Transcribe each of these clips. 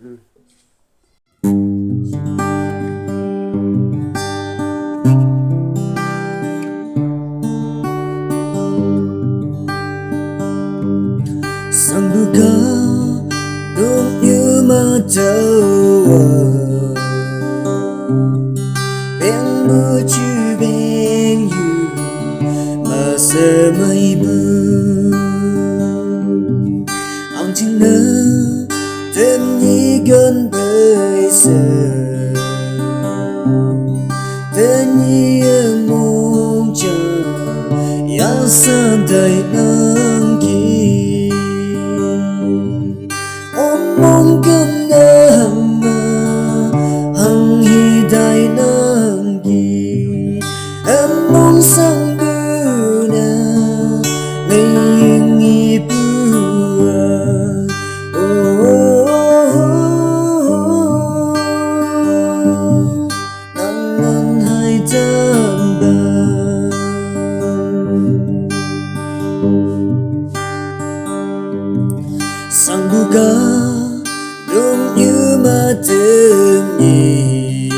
Sambuka đúng như mơ trâu bên mưa chứ bên you mà giờ mây mưa ông chừng nỡ thêm nhí gần bây giờ thế nhí mong chờ ya sa đời nắng kia mong cơn nắng hằng hi đại nắng gì em mong sang bữa nào ngày nghi bữa nắng nắng hai trăm ba sang buka đúng như mà thương nhỉ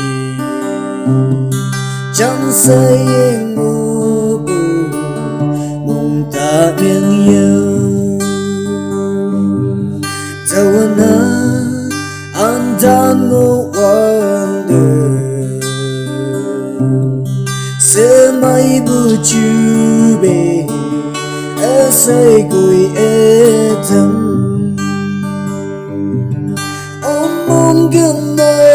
chẳng say ngô mong ta miệng yêu tao na anh đang ngô quang đời sẽ mãi bu chu bề e say gửi e thầm mong gần nơi